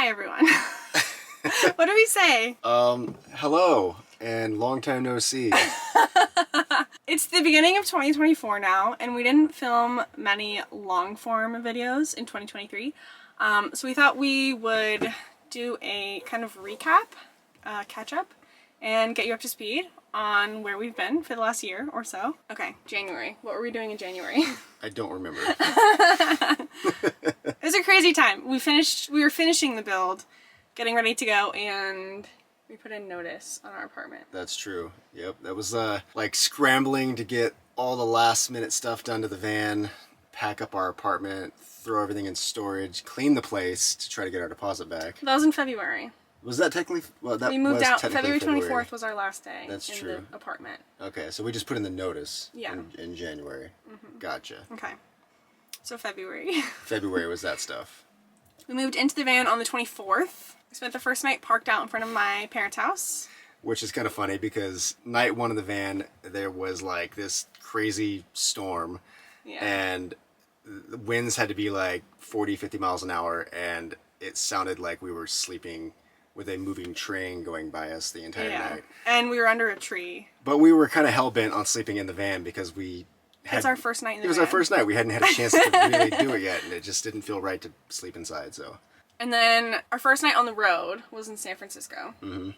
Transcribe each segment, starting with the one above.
Hi, everyone. What do we say? Hello, and long time no see. It's the beginning of 2024 now, and we didn't film many long-form videos in 2023. So we thought we would do a kind of recap, catch-up, and get you up to speed on where we've been for the last year or so. Okay, January. What were we doing in January? I don't remember. It was a crazy time. We were finishing the build, getting ready to go, and we put in notice on our apartment. That's true. Yep, that was like scrambling to get all the last minute stuff done to the van, pack up our apartment, throw everything in storage, clean the place to try to get our deposit back. That was in February. Was that technically? Well, that we moved was out. February 24th was our last day. That's in true. The apartment. Okay, so we just put in the notice. Yeah. In January. Mm-hmm. Gotcha. Okay. So February. February was that stuff. We moved into the van on the 24th. We spent the first night parked out in front of my parents' house. Which is kind of funny because night one of the van, there was like this crazy storm. Yeah. And the winds had to be like 40, 50 miles an hour. And it sounded like we were sleeping with a moving train going by us the entire night. And we were under a tree. But we were kind of hell-bent on sleeping in the van because we had... It's our first night in the van. It was our first night. We hadn't had a chance to really do it yet. And it just didn't feel right to sleep inside, so... And then our first night on the road was in San Francisco. Mm-hmm.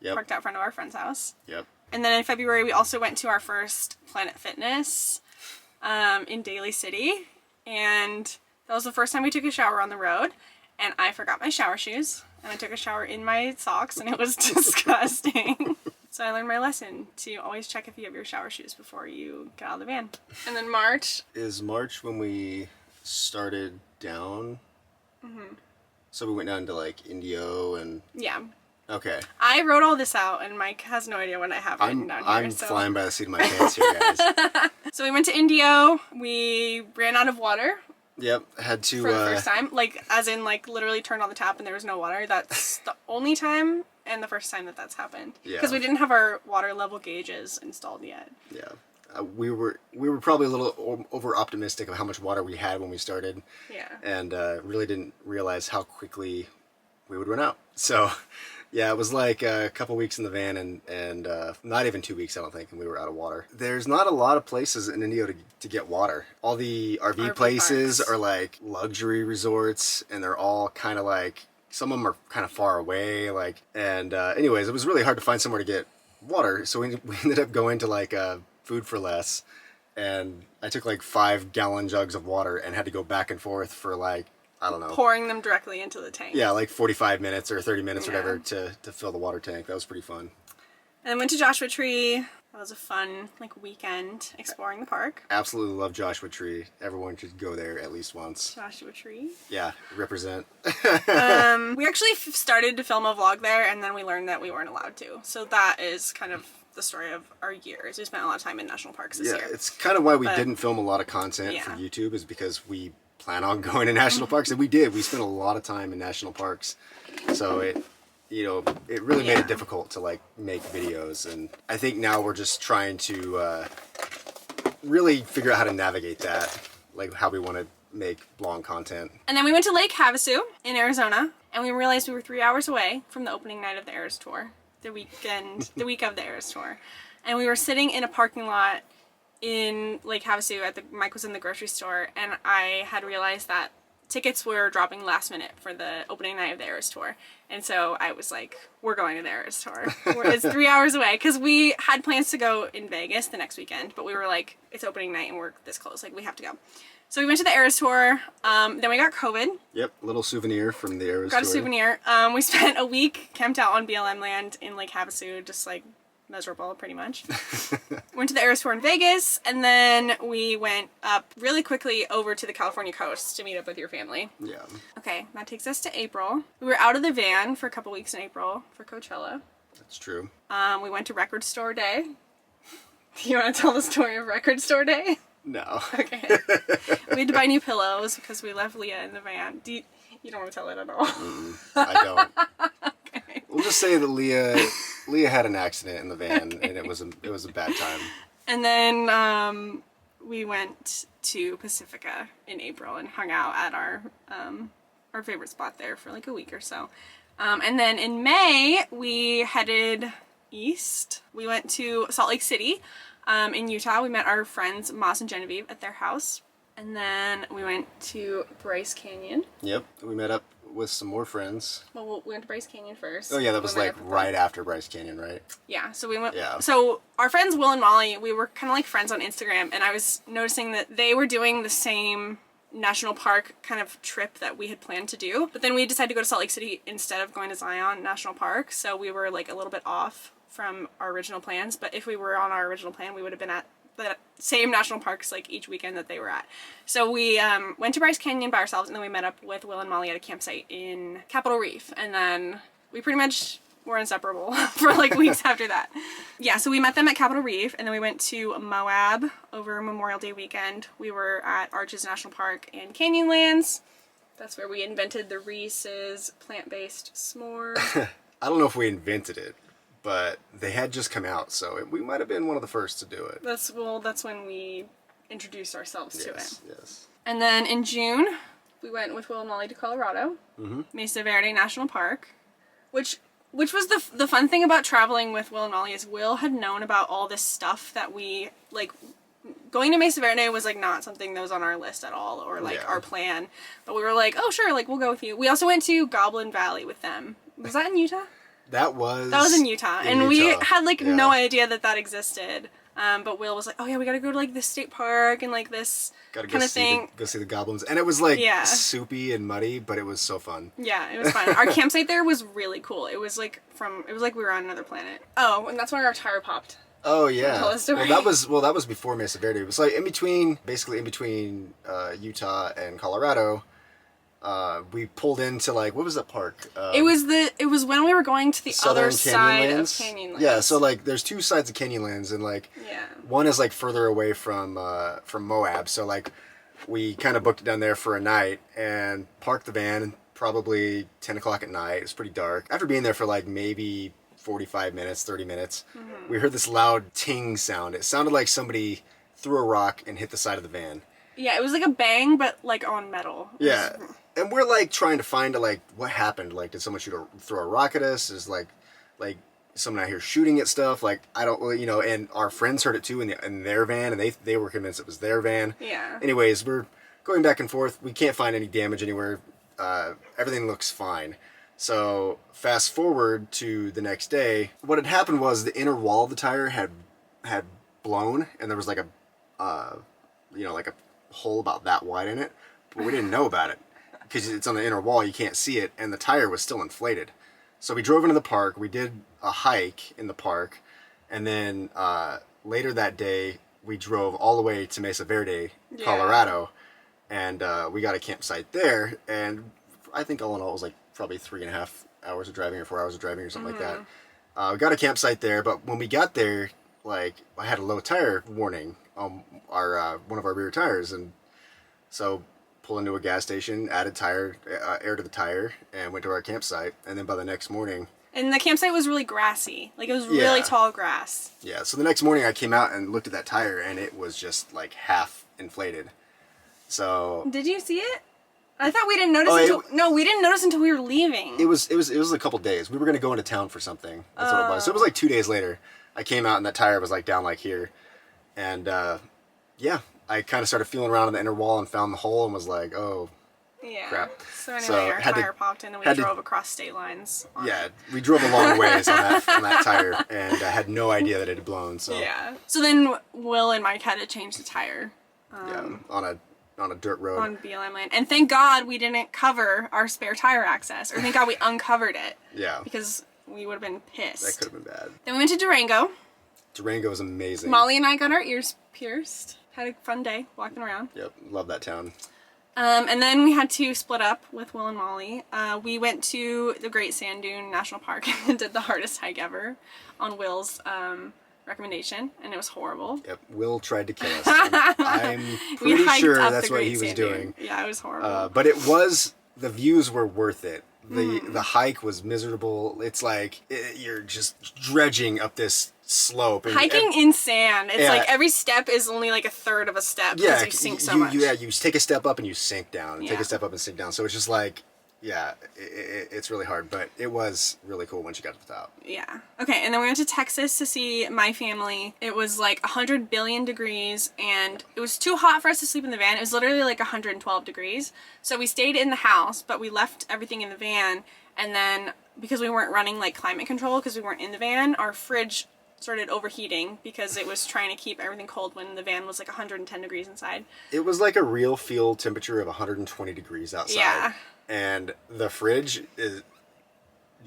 Yep. Parked out front of our friend's house. Yep. And then in February, we also went to our first Planet Fitness in Daly City. And that was the first time we took a shower on the road. And I forgot my shower shoes. And I took a shower in my socks, and it was disgusting. So I learned my lesson to always check if you have your shower shoes before you get out of the van. And then March. Is March when we started down? Mm-hmm. So we went down to like Indio and... Yeah. Okay. I wrote all this out, and Mike has no idea what I have written down here. I'm flying by the seat of my pants here, guys. So we went to Indio. We ran out of water. Yep, had to... For the first time. Like, as in, like, literally turned on the tap and there was no water. That's the only time and the first time that that's happened. Yeah. Because we didn't have our water level gauges installed yet. Yeah. We were probably a little over optimistic of how much water we had when we started. Yeah. And really didn't realize how quickly we would run out. So, yeah, it was like a couple weeks in the van and not even 2 weeks, I don't think, and we were out of water. There's not a lot of places in Indio to get water. All the RV places parks are like luxury resorts, and they're all kind of like, some of them are kind of far away, like, and anyways, it was really hard to find somewhere to get water, so we ended up going to like Food for Less, and I took like 5-gallon jugs of water and had to go back and forth for like, I don't know. Pouring them directly into the tank. Yeah, like 45 minutes or 30 minutes or whatever to fill the water tank. That was pretty fun. And then went to Joshua Tree. That was a fun like weekend exploring the park. Absolutely love Joshua Tree. Everyone should go there at least once. Joshua Tree. Yeah, represent. We actually started to film a vlog there, and then we learned that we weren't allowed to. So that is kind of the story of our years. We spent a lot of time in national parks this year. Yeah, it's kind of why we didn't film a lot of content for YouTube, is because we plan on going to national parks, and we did. We spent a lot of time in national parks, so it really made it difficult to like make videos. And I think now we're just trying to really figure out how to navigate that, like how we want to make long content. And then we went to Lake Havasu in Arizona, and we realized we were 3 hours away from the opening night of the Eras Tour, the week of the Eras Tour, and we were sitting in a parking lot in Lake Havasu Mike was in the grocery store, and I had realized that tickets were dropping last minute for the opening night of the Eras Tour. And so I was like, we're going to the Eras Tour. It's 3 hours away, because we had plans to go in Vegas the next weekend, but we were like, it's opening night and we're this close, like we have to go. So we went to the Eras Tour, then we got COVID. Yep, little souvenir from the Eras Tour. Got a souvenir. We spent a week camped out on BLM land in Lake Havasu, just like miserable pretty much. Went to the Eras Tour in Vegas, and then we went up really quickly over to the California coast to meet up with your family. Yeah. Okay, that takes us to April. We were out of the van for a couple weeks in April for Coachella. That's true. We went to Record Store Day. Do you want to tell the story of Record Store Day? No. Okay. We had to buy new pillows because we left Leah in the van. You don't want to tell it at all? I don't. Okay. We'll just say that Leah had an accident in the van, and it was a bad time. And then we went to Pacifica in April and hung out at our our favorite spot there for like a week or so. And then in May, we headed east. We went to Salt Lake City in Utah. We met our friends Moss and Genevieve at their house. And then we went to Bryce Canyon. Yep, we met up with some more friends. Well, we went to Bryce Canyon first. Oh yeah, that was like right after Bryce Canyon, right? Yeah, so we went. Yeah. So our friends Will and Molly, we were kind of like friends on Instagram, and I was noticing that they were doing the same national park kind of trip that we had planned to do. But then we decided to go to Salt Lake City instead of going to Zion National Park, so we were like a little bit off from our original plans. But if we were on our original plan, we would have been at the same national parks like each weekend that they were at. So we went to Bryce Canyon by ourselves, and then we met up with Will and Molly at a campsite in Capitol Reef, and then we pretty much were inseparable for like weeks after that. Yeah, so we met them at Capitol Reef, and then we went to Moab over Memorial Day weekend. We were at Arches National Park and Canyonlands. That's where we invented the Reese's plant-based s'more. I don't know if we invented it, but they had just come out, so we might have been one of the first to do it. That's when we introduced ourselves to it. Yes. And then in June, we went with Will and Molly to Colorado, Mesa Verde National Park, which was the fun thing about traveling with Will and Molly is Will had known about all this stuff that we, like, going to Mesa Verde was like not something that was on our list at all, or like our plan, but we were like, oh sure, like we'll go with you. We also went to Goblin Valley with them. Was that in Utah? That was in Utah, and we had like no idea that existed. But Will was like, oh yeah, we gotta go to like this state park and like this kind of thing. Go see the goblins. And it was like soupy and muddy, but it was so fun. Yeah, it was fun. Our campsite there was really cool. It was like we were on another planet. Oh, and that's when our tire popped. Oh yeah. Well, that was before Mesa Verde. It was like basically in between Utah and Colorado. We pulled into like, what was that park? It was when we were going to the other side of Canyonlands. Yeah, so like there's two sides of Canyonlands, and like one is like further away from Moab. So like we kind of booked it down there for a night and parked the van probably 10 o'clock at night. It was pretty dark. After being there for like maybe 45 minutes, 30 minutes, we heard this loud ting sound. It sounded like somebody threw a rock and hit the side of the van. Yeah, it was like a bang, but like on metal. Yeah. And we're like trying to find like what happened. Like, did someone throw a rock at us? Is like someone out here shooting at stuff? Like, I don't, and our friends heard it too in their van, and they were convinced it was their van. Yeah. Anyways, we're going back and forth. We can't find any damage anywhere. Everything looks fine. So fast forward to the next day. What had happened was the inner wall of the tire had blown, and there was like a like a hole about that wide in it, but we didn't know about it. Because it's on the inner wall, you can't see it, and the tire was still inflated. So we drove into the park, we did a hike in the park, and then later that day, we drove all the way to Mesa Verde, Colorado, and we got a campsite there, and I think all in all it was like probably 3.5 hours of driving or 4 hours of driving or something like that. We got a campsite there, but when we got there, like, I had a low tire warning on one of our rear tires, and so pulled into a gas station, added air to the tire, and went to our campsite. And then by the next morning... And the campsite was really grassy. Like, it was really tall grass. Yeah, so the next morning I came out and looked at that tire, and it was just, like, half inflated. So... Did you see it? I thought we didn't notice No, we didn't notice until we were leaving. It was a couple days. We were going to go into town for something. That's what it was. So it was like 2 days later. I came out, and that tire was, like, down, like, here. And, I kind of started feeling around in the inner wall and found the hole and was like, oh, crap. So anyway, our tire popped in and we drove across state lines. We drove a long ways on that tire, and I had no idea that it had blown. So So then Will and Mike had to change the tire. On a dirt road. On BLM land. And thank God we didn't cover our spare tire access. Or thank God we uncovered it. Yeah. Because we would have been pissed. That could have been bad. Then we went to Durango. Durango is amazing. Molly and I got our ears pierced. Had a fun day walking around. Yep, love that town. And then we had to split up with Will and Molly. We went to the Great Sand Dune National Park and did the hardest hike ever on Will's recommendation, and it was horrible. Yep, Will tried to kill us. I'm pretty sure that's what he was doing. Yeah, it was horrible. But the views were worth it. The hike was miserable. It's like you're just dredging up this slope. Hiking in sand. It's like every step is only like a third of a step because you sink so much. You take a step up and you sink down. And take a step up and sink down. So it's just like yeah, it's really hard, but it was really cool once you got to the top. Yeah. Okay, and then we went to Texas to see my family. It was like 100 billion degrees, and it was too hot for us to sleep in the van. It was literally like 112 degrees. So we stayed in the house, but we left everything in the van, and then because we weren't running like climate control because we weren't in the van, our fridge started overheating because it was trying to keep everything cold when the van was like 110 degrees inside. It was like a real field temperature of 120 degrees outside. Yeah. And the fridge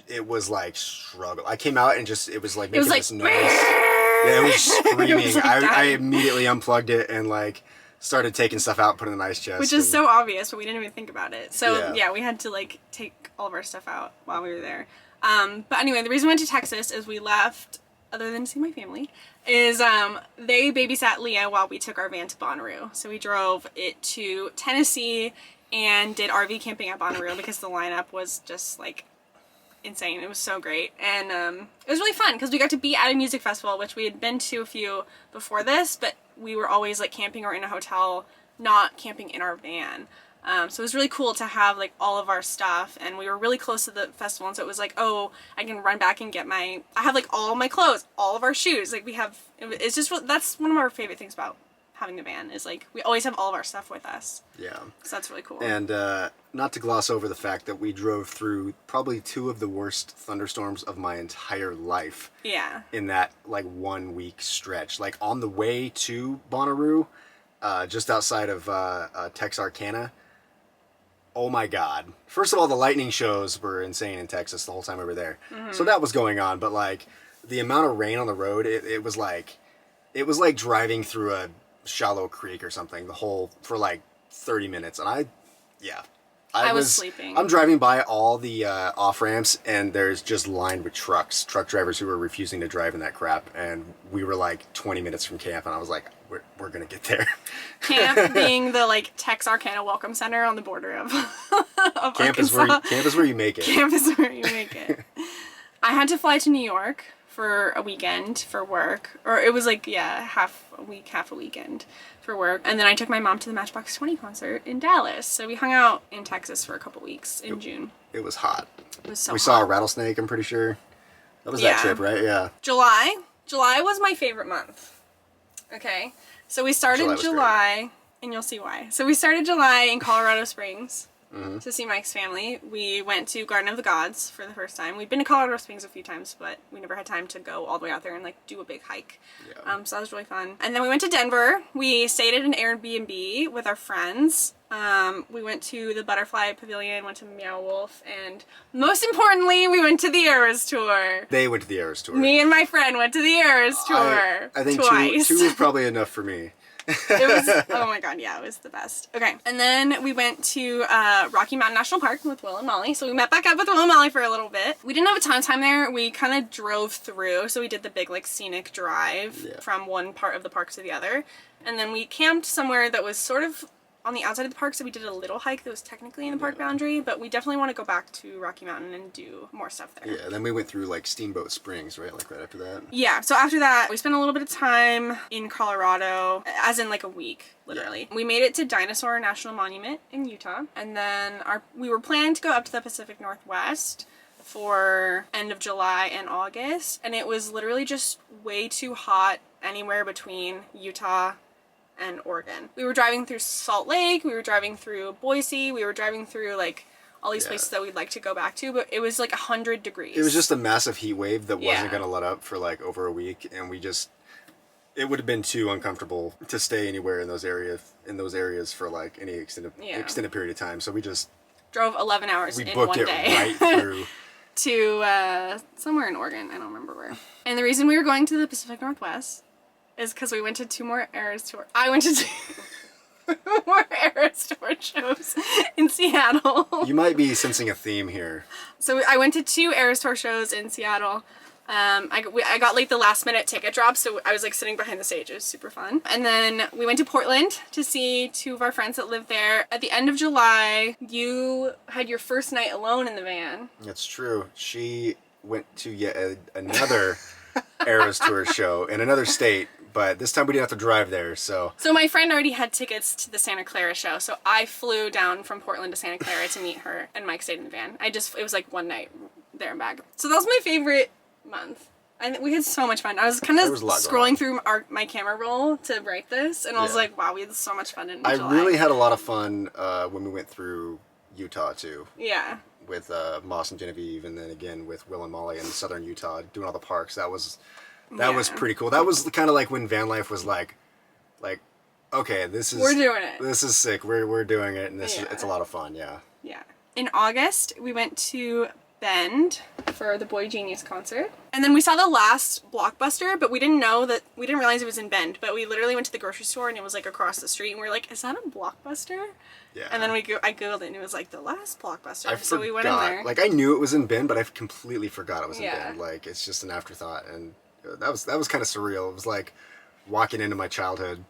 it was like struggle. I came out and just, it was like making this noise. Yeah, it was screaming. It was like I immediately unplugged it and like started taking stuff out, put it in the ice chest. Which is so obvious, but we didn't even think about it. So yeah, we had to like take all of our stuff out while we were there. But anyway, the reason we went to Texas is we left, other than to see my family, is they babysat Leah while we took our van to Bonnaroo. So we drove it to Tennessee and did RV camping at Bonnaroo because the lineup was just like insane. It was so great, and it was really fun because we got to be at a music festival, which we had been to a few before this, but we were always like camping or in a hotel, not camping in our van. So it was really cool to have like all of our stuff, and we were really close to the festival, and so it was like, oh, I can run back and get I have like all my clothes, all of our shoes, like we have, it's just, that's one of our favorite things about having the van is like we always have all of our stuff with us. Yeah. So that's really cool. And not to gloss over the fact that we drove through probably 2 of the worst thunderstorms of my entire life. Yeah. In that like 1 week stretch. Like on the way to Bonnaroo, just outside of Texarkana. Oh my God. First of all, the lightning shows were insane in Texas the whole time we were there. Mm-hmm. So that was going on, but like the amount of rain on the road, it was like driving through a shallow creek or something for like 30 minutes. And I was sleeping. I'm driving by all the off ramps, and there's just lined with truck drivers who were refusing to drive in that crap. And we were like 20 minutes from camp, and I was like, we're gonna get there. Camp being the like Texarkana Welcome Center on the border of camp Arkansas. Camp is where you make it. Camp is where you make it. I had to fly to New York for a weekend for work, or it was like half a weekend for work, and then I took my mom to the Matchbox 20 concert in Dallas. So we hung out in Texas for a couple weeks in June. It was hot. It was so we hot. saw a rattlesnake, I'm pretty sure. That was that trip, right? Yeah. July was my favorite month. Okay, so we started July, and you'll see why. So we started July in Colorado Springs. Mm-hmm. To see Mike's family. We went to Garden of the Gods for the first time. We've been to Colorado Springs a few times, but we never had time to go all the way out there and like do a big hike. Yeah. So that was really fun. And then we went to Denver. We stayed at an Airbnb with our friends. We went to the Butterfly Pavilion, went to Meow Wolf, and most importantly, we went to the Eras Tour. They went to the Eras Tour. Me and my friend went to the Eras Tour. I think twice. two was probably enough for me. It was, oh my God, yeah, it was the best. Okay, and then we went to Rocky Mountain National Park with Will and Molly. So we met back up with Will and Molly for a little bit. We didn't have a ton of time there. We kind of drove through, so we did the big like scenic drive from one part of the park to the other. And then we camped somewhere that was sort of on the outside of the park, so we did a little hike that was technically in the park boundary, but we definitely want to go back to Rocky Mountain and do more stuff there. Yeah, then we went through like Steamboat Springs, right? Like right after that. Yeah, so after that, we spent a little bit of time in Colorado, as in like a week, literally. Yeah. We made it to Dinosaur National Monument in Utah, and then we were planning to go up to the Pacific Northwest for end of July and August, and it was literally just way too hot anywhere between Utah and Oregon. We were driving through Salt Lake, we were driving through Boise, we were driving through like all these places that we'd like to go back to, but it was like 100 degrees. It was just a massive heat wave that wasn't going to let up for like over a week, and it would have been too uncomfortable to stay anywhere in those areas for like any extended period of time. So we just drove 11 hours in one day. We booked it right through to somewhere in Oregon, I don't remember where. And the reason we were going to the Pacific Northwest is because we went to 2 more Eras Tour. I went to 2 more Eras Tour shows in Seattle. You might be sensing a theme here. So I went to 2 Eras Tour shows in Seattle. I got like the last minute ticket drop, so I was like sitting behind the stage. It was super fun. And then we went to Portland to see 2 of our friends that live there. At the end of July, you had your first night alone in the van. That's true. She went to yet another Eras Tour show in another state, but this time we didn't have to drive there, so. So my friend already had tickets to the Santa Clara show, so I flew down from Portland to Santa Clara to meet her, and Mike stayed in the van. It was like one night there and back. So that was my favorite month. We had so much fun. I was kind of scrolling through my camera roll to write this, and I was like, wow, we had so much fun in July. I really had a lot of fun when we went through Utah, too. Yeah. With Moss and Genevieve, and then again with Will and Molly in southern Utah, doing all the parks. That was pretty cool. That was kind of like when van life was like, okay, we're doing it. This is sick. We're doing it, and it's a lot of fun. Yeah. Yeah. In August, we went to Bend for the Boy Genius concert, and then we saw the last Blockbuster, but we didn't realize it was in Bend. But we literally went to the grocery store, and it was like across the street, and we were like, "Is that a Blockbuster?" Yeah. And then I googled it, and it was like the last Blockbuster. So we went in there. Like I knew it was in Bend, but I completely forgot it was in Bend. Like it's just an afterthought, and that was kind of surreal. It was like walking into my childhood.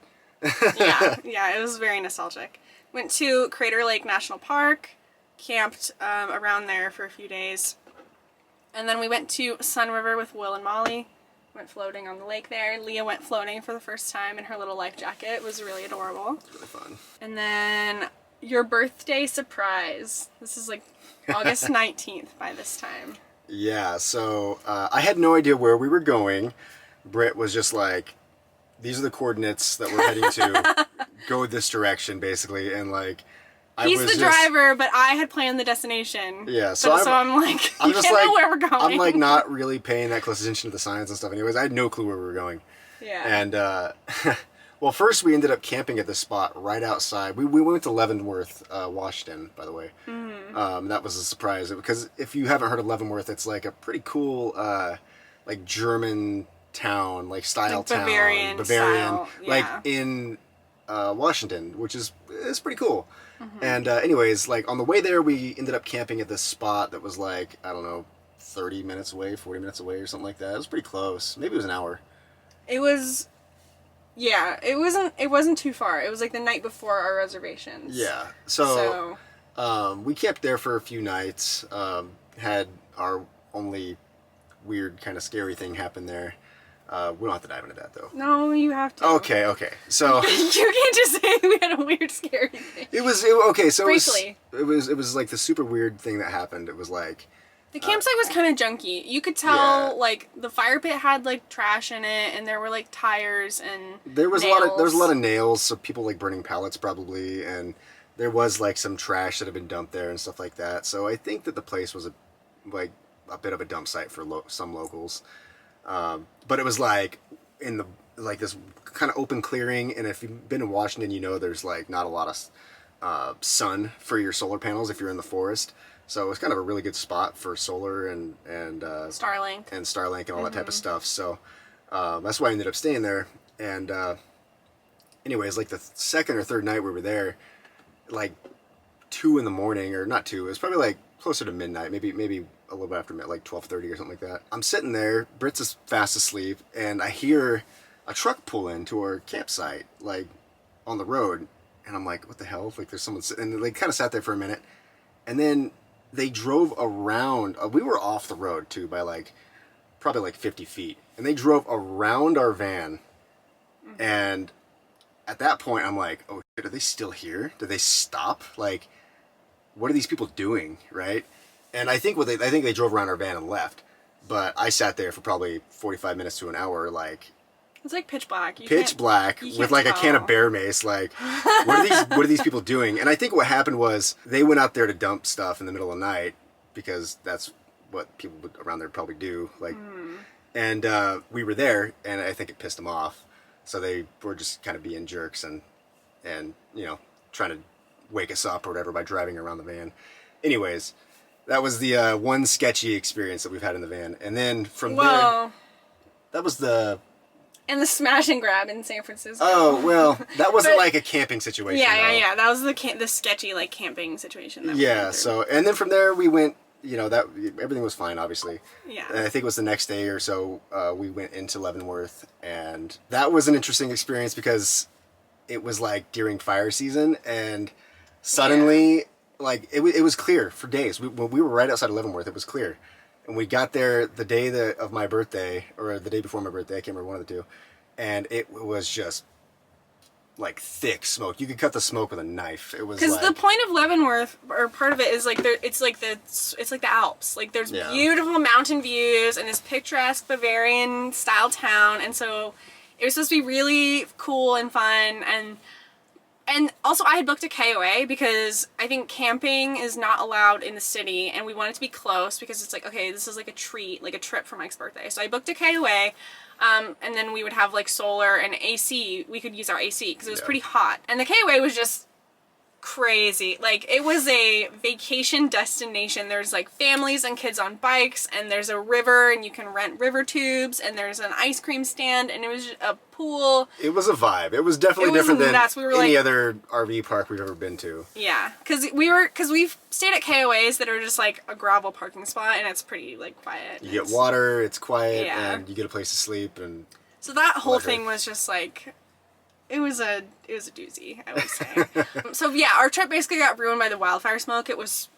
yeah, it was very nostalgic. Went to Crater Lake National Park. Camped around there for a few days, and then we went to Sun River with Will and Molly. Went floating on the lake there. Leah went floating for the first time in her little life jacket. It was really adorable. It was really fun. And then your birthday surprise. This is like August 19th by this time. Yeah, so I had no idea where we were going. Brit was just like, these are the coordinates that we're heading to. Go this direction, basically, and like. He's the driver, but I had planned the destination. Yeah, so I'm like, you can't know where we're going. I'm like not really paying that close attention to the signs and stuff. Anyways, I had no clue where we were going. Yeah. And well, first we ended up camping at this spot right outside. We went to Leavenworth, Washington, by the way. Mm-hmm. That was a surprise because if you haven't heard of Leavenworth, it's like a pretty cool, like German town, like style town, Bavarian style, like in Washington, which is pretty cool. Mm-hmm. And anyways, like on the way there, we ended up camping at this spot that was like, I don't know, 30 minutes away, 40 minutes away or something like that. It was pretty close. Maybe it was an hour. It was, yeah, it wasn't too far. It was like the night before our reservations. Yeah. So we camped there for a few nights, had our only weird kind of scary thing happen there. We don't have to dive into that though. No, you have to. Okay. So you can't just say we had a weird, scary thing. Okay. So briefly, it was like the super weird thing that happened. It was like the campsite was kind of junky. You could tell like the fire pit had like trash in it, and there were like tires and there was nails. a lot of nails. So people like burning pallets probably, and there was like some trash that had been dumped there and stuff like that. So I think that the place was a bit of a dump site for some locals. But it was like in the this kind of open clearing, and if you've been in Washington, you know there's like not a lot of sun for your solar panels if you're in the forest. So it was kind of a really good spot for solar and Starlink and all that type of stuff. So that's why I ended up staying there. And anyways, like the second or third night we were there, like 2 a.m, or not 2. It was probably like closer to midnight, maybe a little bit after midnight, like 12:30 or something like that. I'm sitting there, Brit's fast asleep, and I hear a truck pull into our campsite, like on the road, and I'm like, what the hell? Like there's someone sitting, and they kind of sat there for a minute, and then they drove around. We were off the road too by like probably like 50 feet, and they drove around our van, and at that point I'm like, oh shit, are they still here? Did they stop? Like, what are these people doing, right? And I think they drove around our van and left, but I sat there for probably 45 minutes to an hour, like it's like pitch black. Pitch black with like a can of bear mace. Like, what are these people doing? And I think what happened was they went out there to dump stuff in the middle of the night because that's what people around there probably do. Like, and we were there, and I think it pissed them off, so they were just kind of being jerks and you know trying to wake us up or whatever by driving around the van. Anyways. That was the one sketchy experience that we've had in the van. And then from there, that was the... And the smash and grab in San Francisco. Oh, well, that wasn't like a camping situation. Yeah. That was the sketchy like camping situation. That we went through. So, and then from there we went, you know, that everything was fine, obviously. Yeah. And I think it was the next day or so we went into Leavenworth. And that was an interesting experience because it was like during fire season. And suddenly... Yeah. Like, it was clear for days. When we were right outside of Leavenworth, it was clear. And we got there the day of my birthday, or the day before my birthday, I can't remember one of the two. and it was just like thick smoke. You could cut the smoke with a knife. It was because like, the point of Leavenworth, or part of it, is like it's like the Alps. Like there's beautiful mountain views and this picturesque Bavarian style town, and so it was supposed to be really cool and fun. And also I had booked a KOA because I think camping is not allowed in the city, and we wanted to be close because it's like, okay, this is like a treat, like a trip for Mike's birthday. So I booked a KOA, and then we would have like solar and AC. We could use our AC because it was pretty hot. And the KOA was just crazy. Like, it was a vacation destination. There's like families and kids on bikes, and there's a river, and you can rent river tubes, and there's an ice cream stand, and it was a pool. It was a vibe. It was definitely different than any other RV park we've ever been to. Yeah, because we've stayed at KOAs that are just like a gravel parking spot, and it's pretty like quiet. You get water, it's quiet, and you get a place to sleep, and so that whole thing was just like, it was a doozy, I would say. So yeah, our trip basically got ruined by the wildfire smoke. It was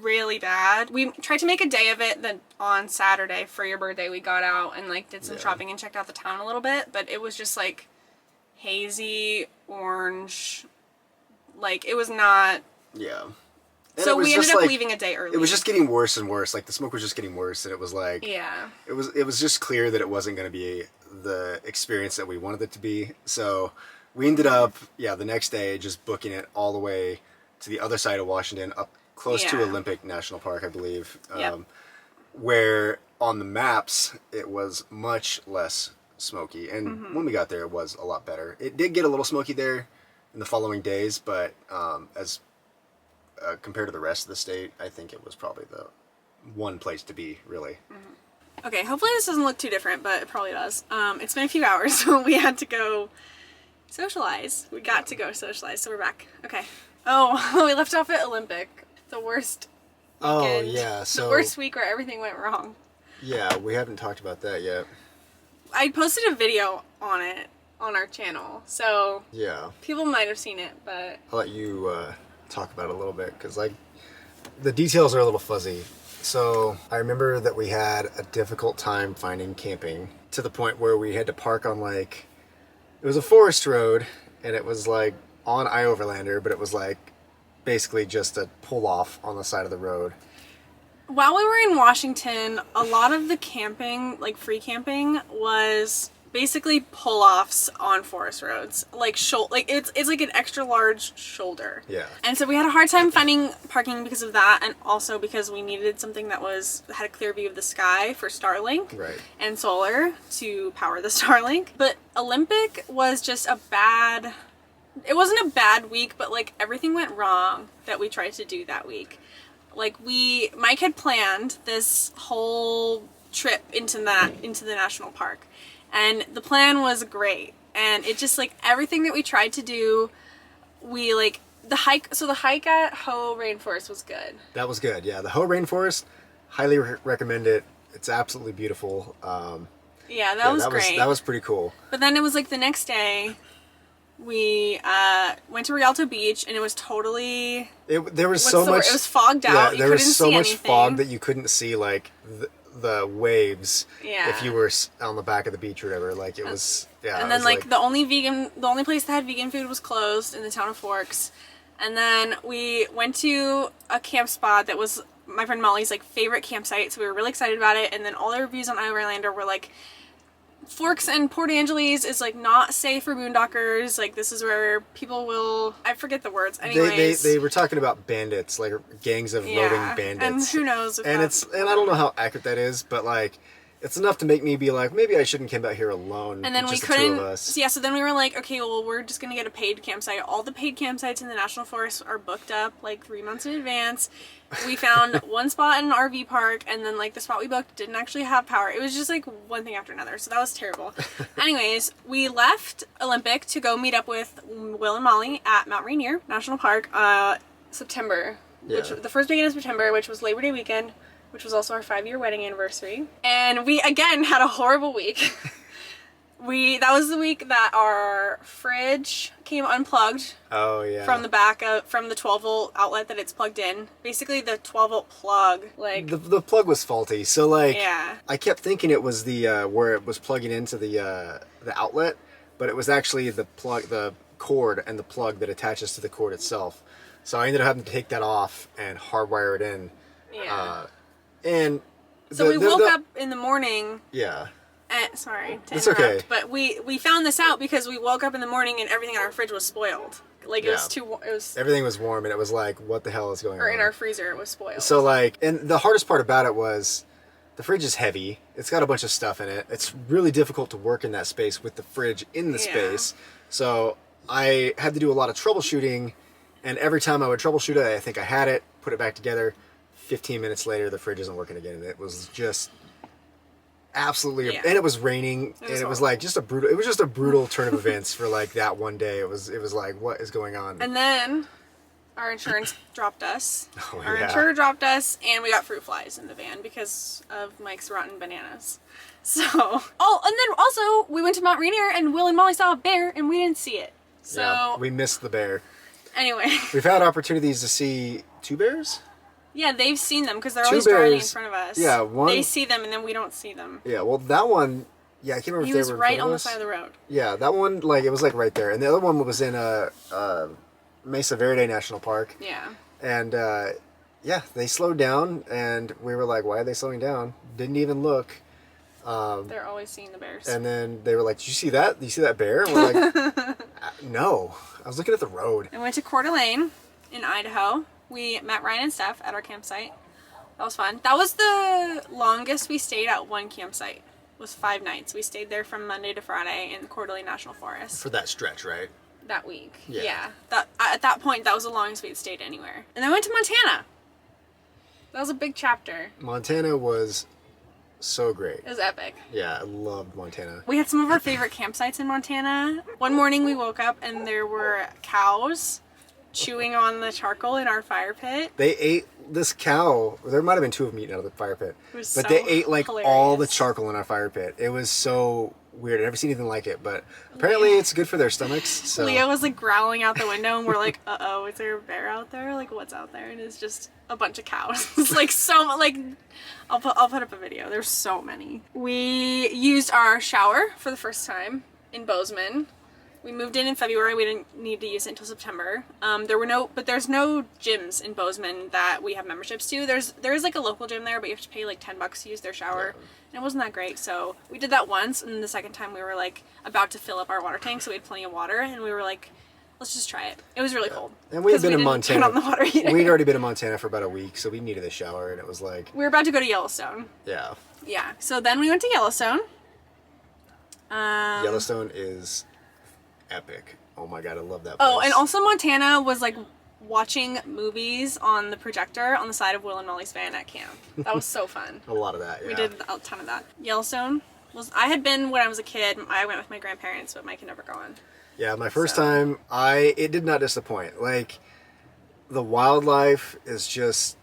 really bad. We tried to make a day of it. Then on Saturday for your birthday, we got out and like did some shopping and checked out the town a little bit. But it was just like hazy orange. Like, it was not. Yeah. And so we ended up leaving a day early. It was just getting worse and worse. Like, the smoke was just getting worse, and it was like, it was just clear that it wasn't going to be the experience that we wanted it to be. So we ended up, the next day just booking it all the way to the other side of Washington, up close to Olympic National Park, I believe, where on the maps it was much less smoky. And when we got there, it was a lot better. It did get a little smoky there in the following days, but as compared to the rest of the state, I think it was probably the one place to be, really. Okay, hopefully this doesn't look too different, but it probably does. It's been a few hours, so we had to go socialize. We got to go socialize, so we're back. Okay. Oh, we left off at Olympic. The worst weekend. Oh, yeah. So the worst week where everything went wrong. Yeah, we haven't talked about that yet. I posted a video on it on our channel, so people might have seen it, but I'll let you talk about it a little bit, because like the details are a little fuzzy. So I remember that we had a difficult time finding camping, to the point where we had to park on like, it was a forest road, and it was like on iOverlander, but it was like basically just a pull off on the side of the road. While we were in Washington, a lot of the camping, like free camping, was basically pull-offs on forest roads, like it's like an extra large shoulder. Yeah. And so we had a hard time finding parking because of that, and also because we needed something that had a clear view of the sky for Starlink, right, and solar to power the Starlink. But Olympic was just it wasn't a bad week, but like everything went wrong that we tried to do that week. Like Mike had planned this whole trip into the national park. And the plan was great, and it just like everything that we tried to do, we like the hike. So the hike at Hoh Rainforest was good. That was good, yeah. The Hoh Rainforest, highly recommend it. It's absolutely beautiful. That was great. That was pretty cool. But then it was like the next day, we went to Rialto Beach, and it was totally. There was so much. It was fogged out. Yeah, there was so much fog that you couldn't see like the waves if you were on the back of the beach or whatever. Like, it was and then like the only place that had vegan food was closed in the town of Forks. And then we went to a camp spot that was my friend Molly's like favorite campsite, so we were really excited about it. And then all the reviews on iOverlander were like, Forks and Port Angeles is like not safe for boondockers. Like, this is where people will, I forget the words. Anyways, they were talking about bandits, like gangs of roving bandits. And who knows? And I don't know how accurate that is, but like, it's enough to make me be like, maybe I shouldn't camp out here alone. And then just we couldn't. The two of us. So then we were like, okay, well, we're just gonna get a paid campsite. All the paid campsites in the national forest are booked up like 3 months in advance. We found one spot in an RV park, and then like the spot we booked didn't actually have power. It was just like one thing after another, so that was terrible. Anyways, we left Olympic to go meet up with Will and Molly at Mount Rainier National Park, September, which the first weekend of September, which was Labor Day weekend, which was also our 5-year wedding anniversary. And we again had a horrible week. That was the week that our fridge came unplugged. Oh yeah. From the from the 12-volt outlet that it's plugged in. Basically the 12-volt plug, like the plug was faulty. So like I kept thinking it was the where it was plugging into the outlet, but it was actually the cord and the plug that attaches to the cord itself. So I ended up having to take that off and hardwire it in. Yeah. And so we woke up in the morning. Yeah. Sorry to it's interrupt, okay. but we found this out because we woke up in the morning and everything in our fridge was spoiled. Like it was too. It was everything was warm, and it was like, what the hell is going on? Or in our freezer, it was spoiled. So like, and the hardest part about it was, the fridge is heavy. It's got a bunch of stuff in it. It's really difficult to work in that space with the fridge in the space. So I had to do a lot of troubleshooting, and every time I would troubleshoot it, I think I had it, put it back together. 15 minutes later, the fridge isn't working again, and it was just absolutely, and it was raining, and it was like just a brutal. It was just a brutal turn of events for like that one day. It was like, what is going on? And then our insurance dropped us. Oh, our insurer dropped us, and we got fruit flies in the van because of Mike's rotten bananas. So, and then also we went to Mount Rainier, and Will and Molly saw a bear, and we didn't see it. So we missed the bear. Anyway, we've had opportunities to see 2 bears. Yeah, they've seen them because they're always driving in front of us. Yeah, they see them and then we don't see them. Yeah, well, that one, I can't remember if they were in front of us. He was right on the side of the road. Yeah, that one, like, it was like right there, and the other one was in Mesa Verde National Park. Yeah. And they slowed down, and we were like, why are they slowing down? Didn't even look. They're always seeing the bears. And then they were like, did you see that? Did you see that bear? And we're like, no. I was looking at the road. I went to Coeur d'Alene in Idaho. We met Ryan and Steph at our campsite. That was fun. That was the longest we stayed at one campsite. It was 5 nights. We stayed there from Monday to Friday in the Coeur d'Alene National Forest. For that stretch, right? That week. Yeah. At that point, that was the longest we'd stayed anywhere. And then we went to Montana. That was a big chapter. Montana was so great. It was epic. Yeah, I loved Montana. We had some of our favorite campsites in Montana. One morning we woke up and there were cows chewing on the charcoal in our fire pit. They ate this cow. There might have been 2 of them eating out of the fire pit. But they ate like hilarious. all the charcoal in our fire pit. It was so weird. I've never seen anything like it, but apparently it's good for their stomachs. So. Leo was like growling out the window and we're like, uh-oh, is there a bear out there? Like, what's out there? And it's just a bunch of cows. It's like I'll put up a video. There's so many. We used our shower for the first time in Bozeman. We moved in February. We didn't need to use it until September. There's no gyms in Bozeman that we have memberships to. There is like a local gym there, but you have to pay like $10 to use their shower. Yeah. And it wasn't that great. So we did that once, and the second time we were like about to fill up our water tank, so we had plenty of water, and we were like, let's just try it. It was really cold. And we had been in Montana. Turn on the water heater. We'd already been in Montana for about a week, so we needed a shower, and it was like we were about to go to Yellowstone. Yeah. Yeah. So then we went to Yellowstone. Yellowstone is epic. Oh my god, I love that place. Oh, and also Montana was like watching movies on the projector on the side of Will and Molly's van at camp. That was so fun. A lot of that, yeah. We did a ton of that. Yellowstone I had been when I was a kid. I went with my grandparents, but Mike had never gone. Yeah, my first time, it did not disappoint. Like, the wildlife is just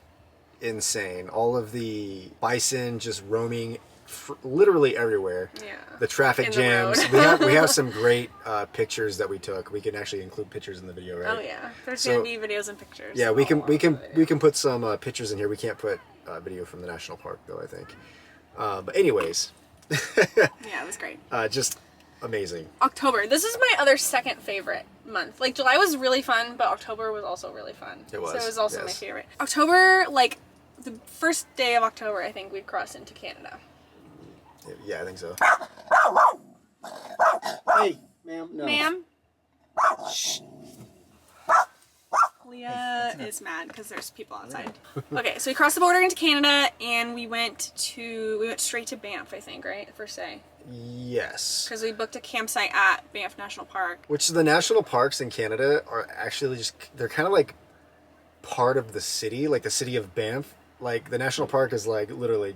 insane. All of the bison just roaming literally everywhere. Yeah. The traffic jams. We have some great pictures that we took. We can actually include pictures in the video, right? Oh yeah, there's gonna be videos and pictures. Yeah, we can put some pictures in here. We can't put video from the national park though, I think. But anyways. Yeah, it was great. Just amazing. October. This is my other second favorite month. Like July was really fun, but October was also really fun. It was. So it was also my favorite. October, like the first day of October, I think we crossed into Canada. Yeah, I think so. Hey, ma'am. No. Ma'am. Shh. Leah is mad because there's people outside. Okay, so we crossed the border into Canada and we went straight to Banff, I think, right? First day. Yes. Because we booked a campsite at Banff National Park. Which the national parks in Canada are actually they're kind of like part of the city, like the city of Banff. Like the national park is like literally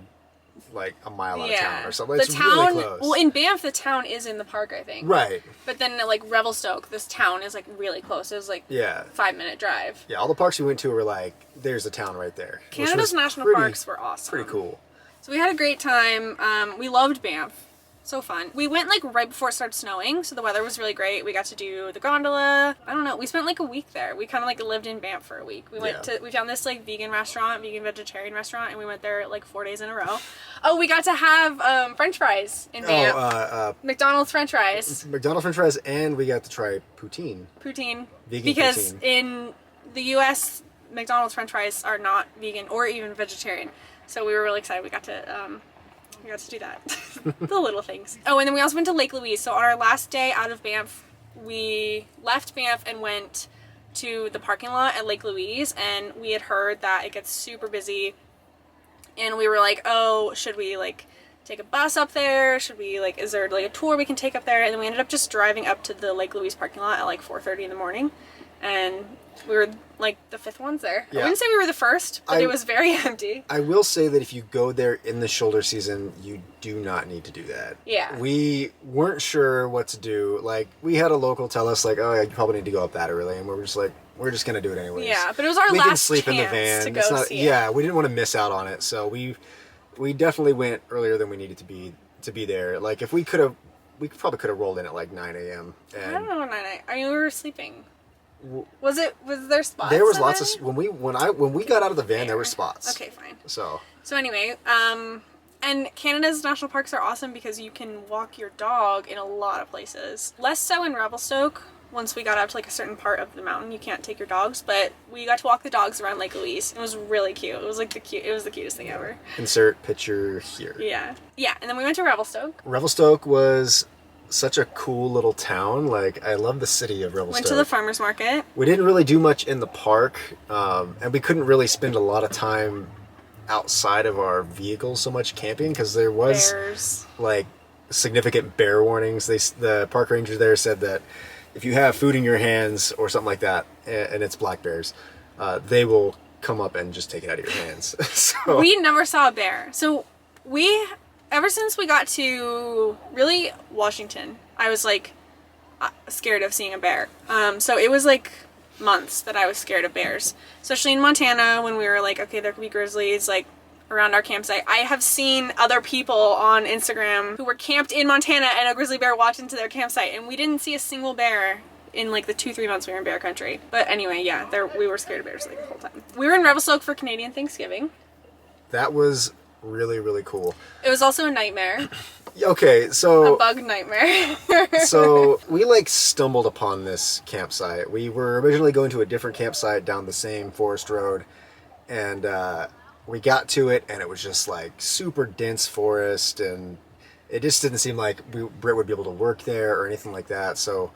like a mile out of town or something. It's really close. Well, in Banff, the town is in the park, I think. Right. But then, like Revelstoke, this town is like really close. It was like 5-minute drive. Yeah, all the parks we went to were like, there's a town right there. Canada's national parks were awesome. Pretty cool. So we had a great time. We loved Banff. So fun. We went like right before it started snowing, so the weather was really great. We got to do the gondola. I don't know. We spent like a week there. We kind of like lived in Banff for a week. We found this like vegan vegetarian restaurant, and we went there like 4 days in a row. Oh, we got to have French fries in Banff. McDonald's French fries. McDonald's French fries, and we got to try poutine. Poutine. Vegan because poutine. In the U.S., McDonald's French fries are not vegan or even vegetarian. So we were really excited. We got to do that. The little things. Oh, and then we also went to Lake Louise. So on our last day out of Banff, we left Banff and went to the parking lot at Lake Louise, and we had heard that it gets super busy. And we were like, oh, should we like take a bus up there? Should we like, is there like a tour we can take up there? And then we ended up just driving up to the Lake Louise parking lot at like 4:30 in the morning. And we were like the fifth ones there. Yeah. I wouldn't say we were the first, but it was very empty. I will say that if you go there in the shoulder season, you do not need to do that. Yeah. We weren't sure what to do. Like, we had a local tell us like, oh, you probably need to go up that early. And we were just like, we're just going to do it anyways. Yeah, but it was our last chance to go see it. We can sleep in the van. Yeah, we didn't want to miss out on it. So we definitely went earlier than we needed to be there. Like, if we probably could have rolled in at like 9 a.m. I don't know, 9 a.m. I mean, we were sleeping. Was there spots? There was lots of when we got out of the van, there were spots. Okay, fine. So anyway, and Canada's national parks are awesome because you can walk your dog in a lot of places. Less so in Revelstoke. Once we got out to like a certain part of the mountain, you can't take your dogs, but we got to walk the dogs around Lake Louise. It was really cute. It was like the cutest thing ever. Insert picture here. Yeah. And then we went to Revelstoke. Revelstoke was such a cool little town. Like, I love the city of Revelstoke. Went to the farmer's market. We didn't really do much in the park, and we couldn't really spend a lot of time outside of our vehicle so much camping because there was bears. Like significant bear warnings. The park ranger there said that if you have food in your hands or something like that, and it's black bears, they will come up and just take it out of your hands. So we never saw a bear. So ever since we got to really Washington, I was like scared of seeing a bear. So it was like months that I was scared of bears, especially in Montana when we were like, okay, there could be grizzlies like around our campsite. I have seen other people on Instagram who were camped in Montana and a grizzly bear walked into their campsite, and we didn't see a single bear in like the 2-3 months we were in bear country. But anyway, yeah, we were scared of bears like the whole time. We were in Revelstoke for Canadian Thanksgiving. That was really, really cool. It was also a nightmare. Okay, so a bug nightmare. So we like stumbled upon this campsite. We were originally going to a different campsite down the same forest road, and we got to it, and it was just like super dense forest, and it just didn't seem like Brit would be able to work there or anything like that. So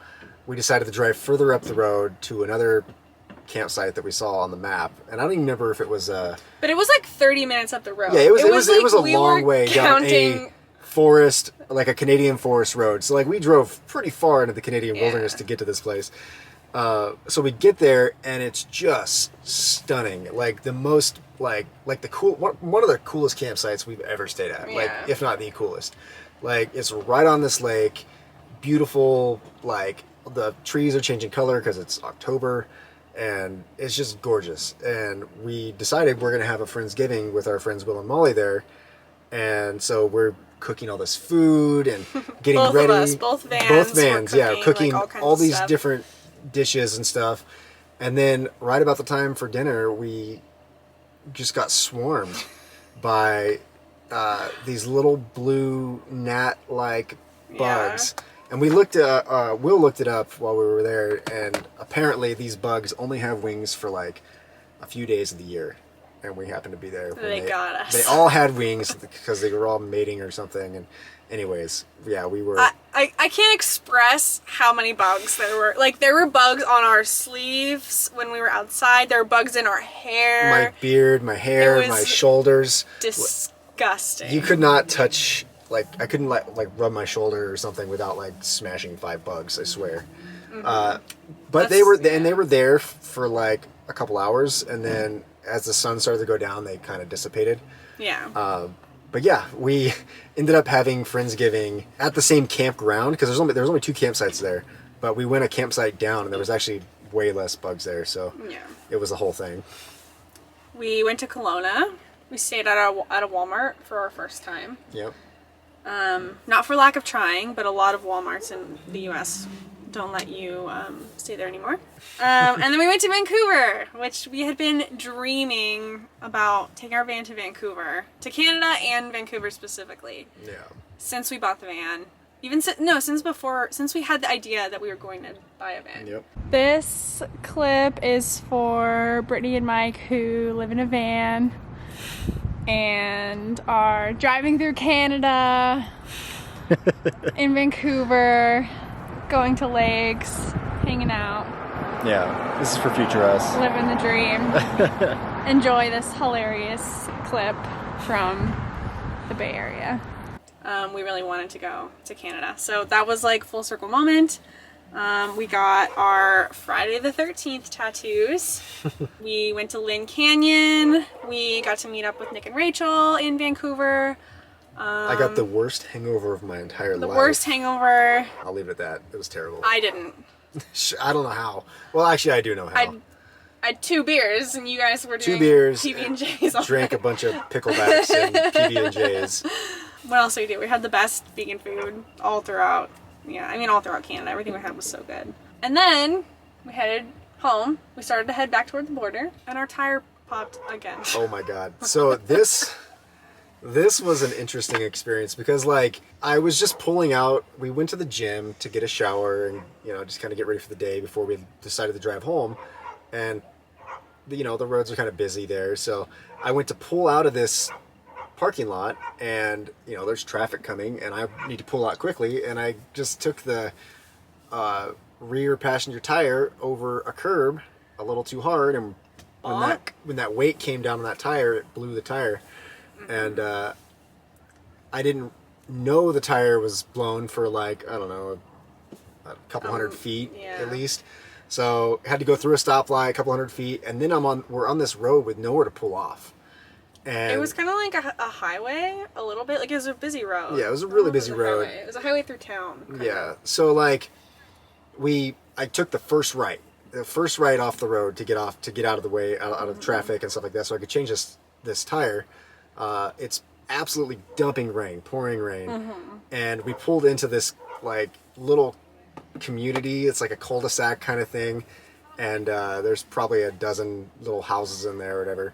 we decided to drive further up the road to another campsite that we saw on the map, and I don't even remember if it was but it was like 30 minutes up the road. Yeah, it was a long way down a forest, like a Canadian forest road. So like we drove pretty far into the Canadian wilderness to get to this place. So we get there, and it's just stunning. Like the most like the cool one of the coolest campsites we've ever stayed at. Yeah. Like if not the coolest. Like it's right on this lake, beautiful. Like the trees are changing color because it's October. And it's just gorgeous. And we decided we're going to have a Friendsgiving with our friends Will and Molly there. And so we're cooking all this food and getting both ready. Of us, both vans, cooking like all these stuff. Different dishes and stuff. And then right about the time for dinner, we just got swarmed by these little blue gnat-like bugs. Yeah. And we Will looked it up while we were there, and apparently these bugs only have wings for like a few days of the year, and we happened to be there. They got us. They all had wings because they were all mating or something. And anyways, yeah, we were. I can't express how many bugs there were. Like there were bugs on our sleeves when we were outside. There were bugs in our hair. My beard, my hair, my shoulders. Disgusting. You could not touch. Like I couldn't like rub my shoulder or something without like smashing 5 bugs. I swear. Mm-hmm. But they were there for like a couple hours, and then as the sun started to go down, they kind of dissipated. Yeah. But yeah, we ended up having Friendsgiving at the same campground because there was only 2 campsites there, but we went a campsite down, and there was actually way less bugs there. So yeah, it was a whole thing. We went to Kelowna. We stayed at a Walmart for our first time. Yep. Not for lack of trying, but a lot of Walmarts in the U.S. don't let you stay there anymore. And then we went to Vancouver, which we had been dreaming about taking our van to Vancouver, to Canada and Vancouver specifically. Yeah. Since we bought the van. Since we had the idea that we were going to buy a van. Yep. This clip is for Brittany and Mike, who live in a van and are driving through Canada in Vancouver, going to lakes, hanging out. Yeah, this is for future us. Living the dream. Enjoy this hilarious clip from the Bay Area. We really wanted to go to Canada. So that was like full circle moment. We got our Friday the 13th tattoos. We went to Lynn Canyon. We got to meet up with Nick and Rachel in Vancouver. I got the worst hangover of my entire life. The worst hangover. I'll leave it at that. It was terrible. I didn't. I don't know how. Well, actually, I do know how. I had 2 beers, and you guys were doing 2 beers. PB&Js. Drank a bunch of picklebacks and PB&Js. What else did we do? We had the best vegan food all throughout. Yeah, I mean all throughout Canada. Everything we had was so good. And then we headed home. We started to head back toward the border, and our tire popped again. Oh my god. So this was an interesting experience because like I was just pulling out. We went to the gym to get a shower and just kind of get ready for the day before we decided to drive home. And the roads are kind of busy there, so I went to pull out of this parking lot and there's traffic coming and I need to pull out quickly, and I just took the rear passenger tire over a curb a little too hard, and when that weight came down on that tire, it blew the tire. And I didn't know the tire was blown for like, I don't know, a couple hundred feet at least. So I had to go through a stoplight, a couple hundred feet, and then we're on this road with nowhere to pull off. And it was kind of like a highway, a little bit. Like it was a busy road. Yeah, it was a really busy road. It was a highway through town. Yeah. So like, I took the first right off the road to get out of the way, out of the traffic and stuff like that, so I could change this tire. It's absolutely dumping rain, pouring rain, and we pulled into this like little community. It's like a cul-de-sac kind of thing, and there's probably a dozen little houses in there or whatever.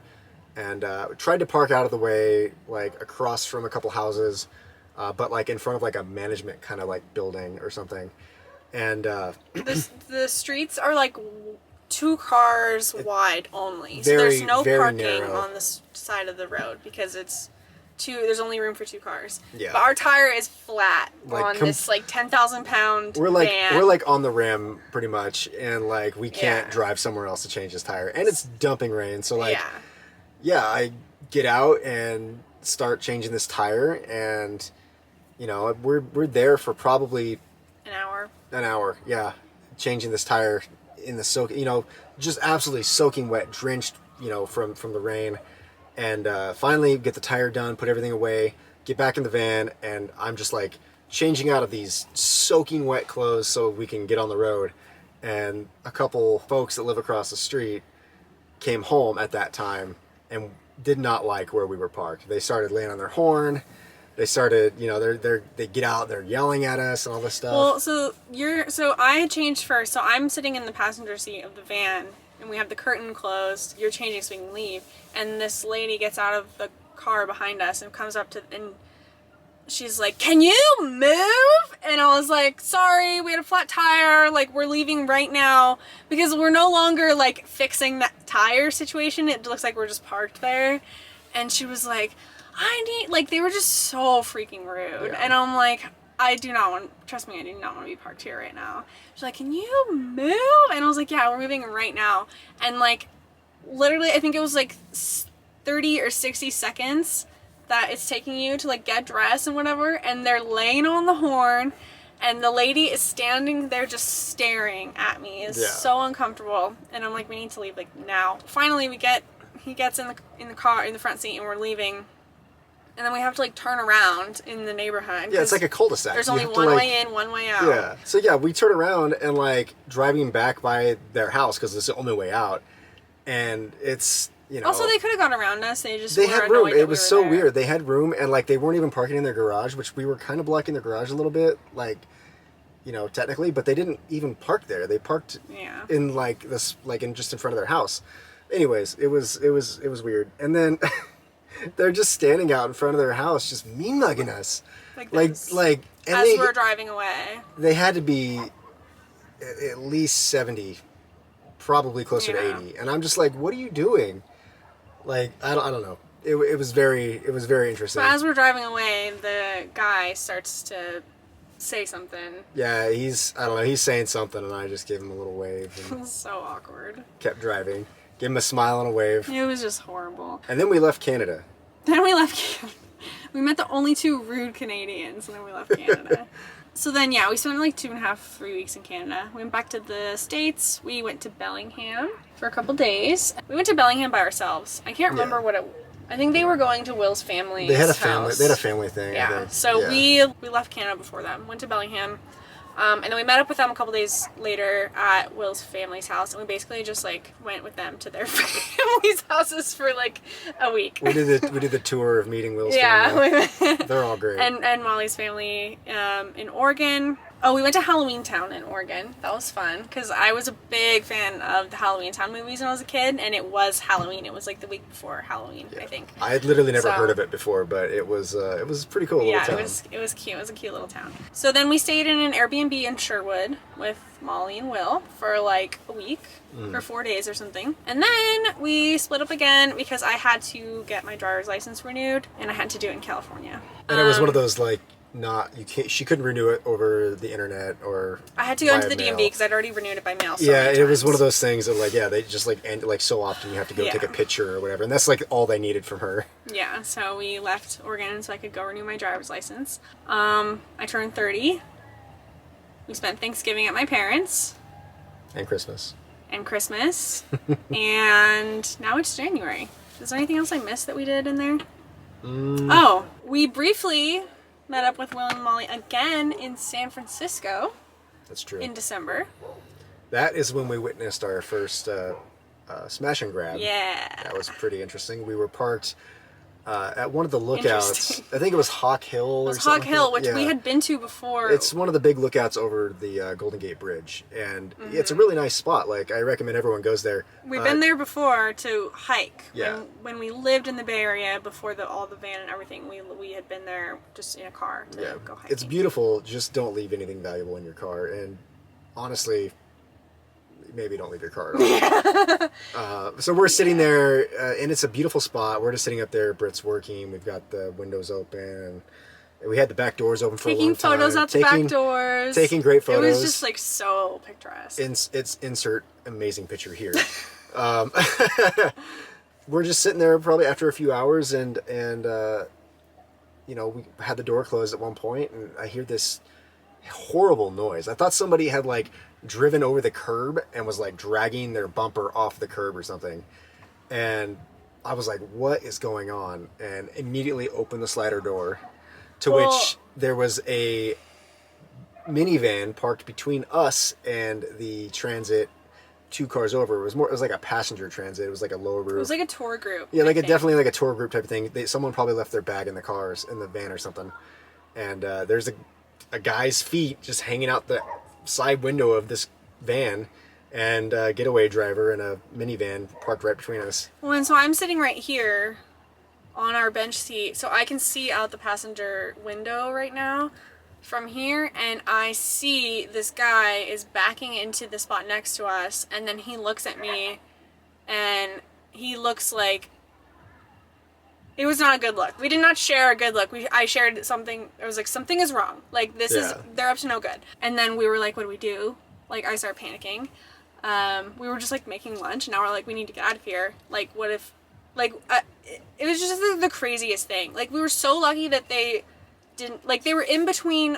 And tried to park out of the way, like across from a couple houses, but like in front of like a management kind of like building or something. And the streets are like 2 cars wide only, so there's no parking narrow on this side of the road because there's only room for 2 cars. Yeah. But our tire is flat like on this like 10,000 pound van. We're like on the rim pretty much, and like we can't drive somewhere else to change this tire, and it's dumping rain, so like. Yeah, I get out and start changing this tire, and we're there for probably an hour. Yeah, changing this tire in the soak, just absolutely soaking wet, drenched, from the rain, and finally get the tire done, put everything away, get back in the van, and I'm just like changing out of these soaking wet clothes so we can get on the road. And a couple folks that live across the street came home at that time and did not like where we were parked. They started laying on their horn. They started, they get out, they're yelling at us and all this stuff. Well, so I had changed first. So I'm sitting in the passenger seat of the van, and we have the curtain closed. You're changing so we can leave. And this lady gets out of the car behind us and comes up and she's like, "Can you move?" And I was like, "Sorry, we had a flat tire. Like, we're leaving right now because we're no longer like fixing that tire situation. It looks like we're just parked there." And she was like, they were just so freaking rude. Yeah. And I'm like, trust me, I do not want to be parked here right now. She's like, "Can you move?" And I was like, "Yeah, we're moving right now." And like, literally, I think it was like 30 or 60 seconds that it's taking you to like get dressed and whatever, and they're laying on the horn, and the lady is standing there just staring at me. It's so uncomfortable, and I'm like, we need to leave like now. Finally, he gets in the car in the front seat, and we're leaving, and then we have to like turn around in the neighborhood. Yeah, it's like a cul-de-sac. There's only one way in, one way out. Yeah. So yeah, we turn around and like driving back by their house because it's the only way out, and it's. Also, they could have gone around us. They had room. It was so weird. They had room, and like they weren't even parking in their garage, which we were kind of blocking their garage a little bit. Like, you know, technically, but they didn't even park there. They parked in like this, like in just in front of their house. Anyways, it was weird. And then they're just standing out in front of their house, just mean mugging us, like and as we're driving away. They had to be at least 70, probably closer to 80, and I'm just like, what are you doing? Like, I don't know. It was very interesting. So as we're driving away, the guy starts to say something. Yeah, he's saying something, and I just gave him a little wave. It was so awkward. Kept driving. Give him a smile and a wave. It was just horrible. And then we left Canada. We met the only 2 rude Canadians, and then we left Canada. So then, we spent like 2.5, 3 weeks in Canada. We went back to the States. We went to Bellingham for a couple days. We went to Bellingham by ourselves. I can't remember what it. I think they were going to Will's family. They had a family. They had a family thing. Yeah. So we left Canada before them. Went to Bellingham, and then we met up with them a couple days later at Will's family's house, and we basically just like went with them to their family's houses for like a week. We did the tour of meeting Will's family. They're all great. And Molly's family in Oregon. Oh, we went to Halloween Town in Oregon. That was fun because I was a big fan of the Halloween Town movies when I was a kid, and it was Halloween. It was like the week before Halloween, I think. I had literally never heard of it before, but it was pretty cool. Yeah, it was cute. It was a cute little town. So then we stayed in an Airbnb in Sherwood with Molly and Will for like a week, for 4 days or something, and then we split up again because I had to get my driver's license renewed, and I had to do it in California. And it was one of those like. She couldn't renew it over the internet or I had to go into the DMV because I'd already renewed it by mail. It was one of those things of like, they just like end like so often you have to go take a picture or whatever, and that's like all they needed from her. Yeah, so we left Oregon so I could go renew my driver's license. I turned 30. We spent Thanksgiving at my parents. And Christmas. And now it's January. Is there anything else I missed that we did in there? Oh, we briefly met up with Will and Molly again in San Francisco. That's true. In December. That is when we witnessed our first smash and grab. Yeah. That was pretty interesting. We were parked at one of the lookouts. I think it was Hawk Hill or something. Hawk Hill, which we had been to before. It's one of the big lookouts over the Golden Gate Bridge, and it's a really nice spot. Like, I recommend everyone goes there. We've been there before to hike. Yeah. When we lived in the Bay Area before all the van and everything, we had been there just in a car to go hiking. It's beautiful. Just don't leave anything valuable in your car, and honestly, maybe don't leave your car at all. So we're sitting there, and it's a beautiful spot. We're just sitting up there. Brit's working. We've got the windows open, and we had the back doors open for a long time. Taking photos out the back doors. Taking great photos. It was just like so picturesque. It's insert amazing picture here. We're just sitting there probably after a few hours, and we had the door closed at one point, and I hear this horrible noise. I thought somebody had like driven over the curb and was like dragging their bumper off the curb or something, and I was like, what is going on? And immediately opened the slider door, to which there was a minivan parked between us and the transit 2 cars over. It was like a passenger transit. It was like a lower roof. It was like a tour group. Yeah, definitely like a tour group type of thing. Someone probably left their bag in the van or something, and there's a guy's feet just hanging out the side window of this van, and a getaway driver in a minivan parked right between us. Well, and so I'm sitting right here on our bench seat, so I can see out the passenger window right now from here, and I see this guy is backing into the spot next to us, and then he looks at me, and he looks like it was not a good look. We did not share a good look. I shared something. I was like, something is wrong. Like, they're up to no good. And then we were like, what do we do? Like, I started panicking. We were just like making lunch, and now we're like, we need to get out of here. Like, what if, like, it was just the craziest thing. Like, we were so lucky that they didn't, like, they were in between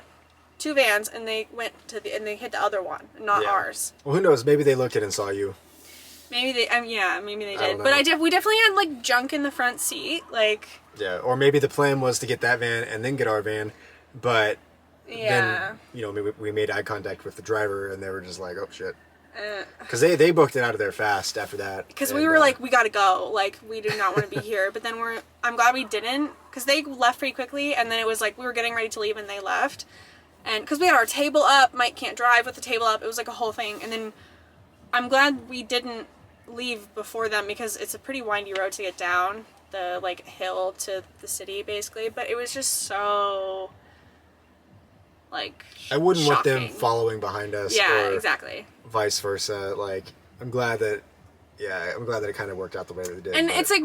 2 vans, and they went and they hit the other one, not ours. Well, who knows? Maybe they looked at and saw you. Maybe they, maybe they did. But we definitely had like junk in the front seat, like. Yeah, or maybe the plan was to get that van and then get our van, but then we made eye contact with the driver, and they were just like, "Oh shit," because they booked it out of there fast after that. Because we were like, we gotta go, like we do not want to be here. But then I'm glad we didn't, because they left pretty quickly, and then it was like we were getting ready to leave, and they left. And because we had our table up, Mike can't drive with the table up. It was like a whole thing. And then I'm glad we didn't leave before them because it's a pretty windy road to get down the like hill to the city basically. But it was just so like I wouldn't want them shocking. following behind us. Yeah, or exactly. Vice versa. Like I'm glad that it kind of worked out the way that it did. And it's like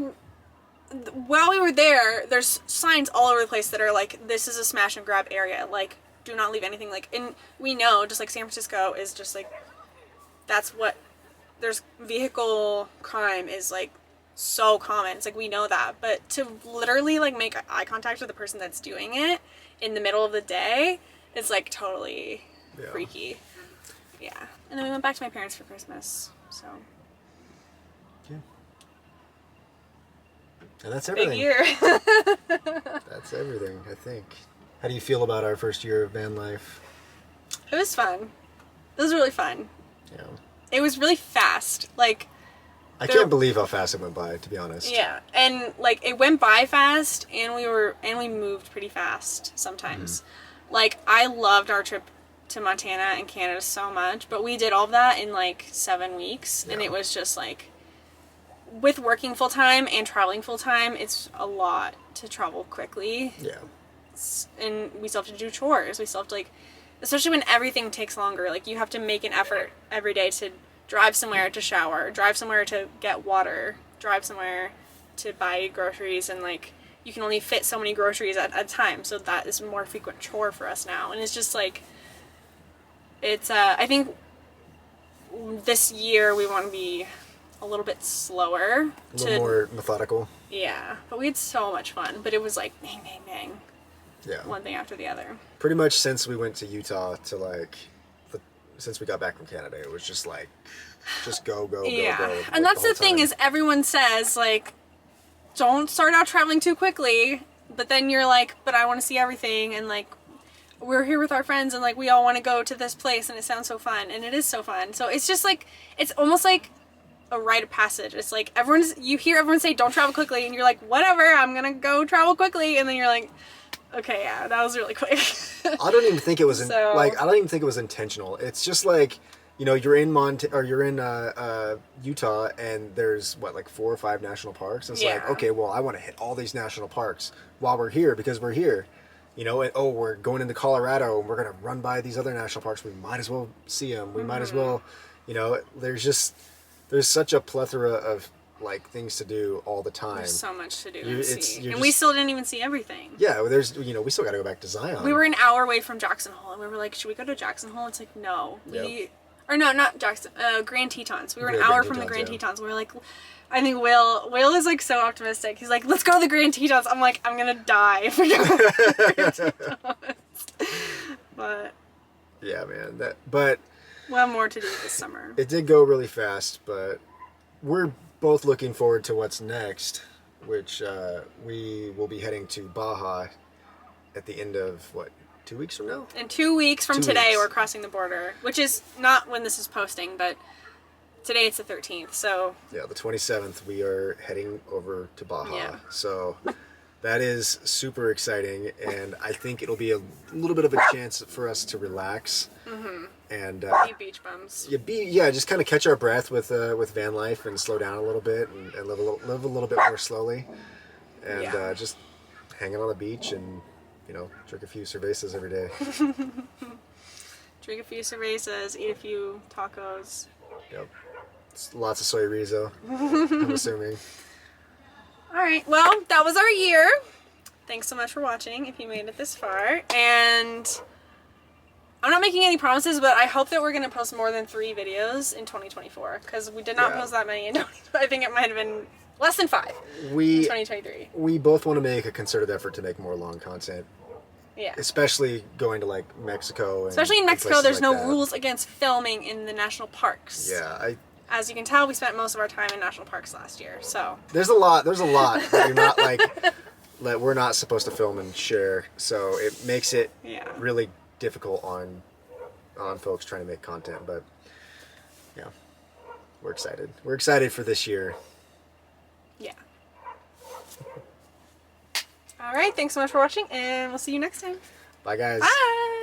while we were there, there's signs all over the place that are like, this is a smash and grab area. Like, do not leave anything. Like, and we know, just like San Francisco is just like, that's what, there's vehicle crime is like so common. It's like, we know that. But to literally like make eye contact with the person that's doing it in the middle of the day, it's like totally freaky. Yeah. And then we went back to my parents for Christmas. So. Yeah. And that's everything. Big year. That's everything, I think. How do you feel about our first year of van life? It was fun. It was really fun. Yeah. It was really fast. Like, I can't believe how fast it went by, to be honest. Yeah. And like it went by fast and we moved pretty fast sometimes. Like I loved our trip to Montana and Canada so much, but we did all of that in like 7 weeks and it was just like with working full time and traveling full time, it's a lot to travel quickly. Yeah. And we still have to do chores. We still have to like, especially when everything takes longer, like you have to make an effort every day to drive somewhere to shower, drive somewhere to get water, drive somewhere to buy groceries, and like you can only fit so many groceries at a time. So that is a more frequent chore for us now. And it's just like, it's, I think this year we want to be a little bit slower. A little more methodical. Yeah. But we had so much fun. But it was like, bang, bang, bang. Yeah. One thing after the other. Pretty much since we went to Utah to like, since we got back from Canada, it was just like, just go. Yeah. And that's the thing is everyone says like, don't start out traveling too quickly. But then you're like, but I want to see everything. And like, we're here with our friends and like, we all want to go to this place and it sounds so fun. And it is so fun. So it's just like, it's almost like a rite of passage. It's like you hear everyone say don't travel quickly and you're like, whatever, I'm gonna go travel quickly, and then you're like, okay, yeah, that was really quick. I don't even think it was I don't even think it was intentional. It's just like, you know, you're in Utah and there's what, like 4 or 5 national parks. It's like, okay, well, I want to hit all these national parks while we're here because we're here. You know, and we're going into Colorado and we're gonna run by these other national parks. We might as well see them. We might as well, you know, there's such a plethora of like things to do all the time. There's so much to do and see. And we still didn't even see everything. Yeah, we still got to go back to Zion. We were an hour away from Jackson Hole and we were like, should we go to Jackson Hole? It's like, no. Or no, not Jackson, Grand Tetons. We were an hour from the Grand Tetons. We were like, I think Will is like so optimistic. He's like, let's go to the Grand Tetons. I'm like, I'm gonna die if we go to the Grand Tetons. But yeah, man. we'll have more to do this summer. It did go really fast, but we're both looking forward to what's next, which we will be heading to Baja at the end of, 2 weeks from now? In 2 weeks from today, we're crossing the border, which is not when this is posting, but today it's the 13th, so... Yeah, the 27th, we are heading over to Baja. Yeah. So that is super exciting, and I think it'll be a little bit of a chance for us to relax. And be beach bums. Just kind of catch our breath with van life and slow down a little bit and live a little bit more slowly, and just hanging on the beach and drink a few cervezas every day. Drink a few cervezas, eat a few tacos. Yep, lots of soy rizo. I'm assuming. All right, well, that was our year. Thanks so much for watching. If you made it this far, and I'm not making any promises, but I hope that we're going to post more than 3 videos in 2024, because we did not post that many in 2024. I think it might have been less than 5 in 2023. We both want to make a concerted effort to make more long content. Yeah. Especially going to like Mexico. Especially in Mexico, there's no rules against filming in the national parks. Yeah, as you can tell, we spent most of our time in national parks last year, so. There's a lot that you're not like we're not supposed to film and share, so it makes it really difficult on folks trying to make content, but yeah, we're excited. We're excited for this year. Yeah. All right, thanks so much for watching, and we'll see you next time. Bye, guys. Bye.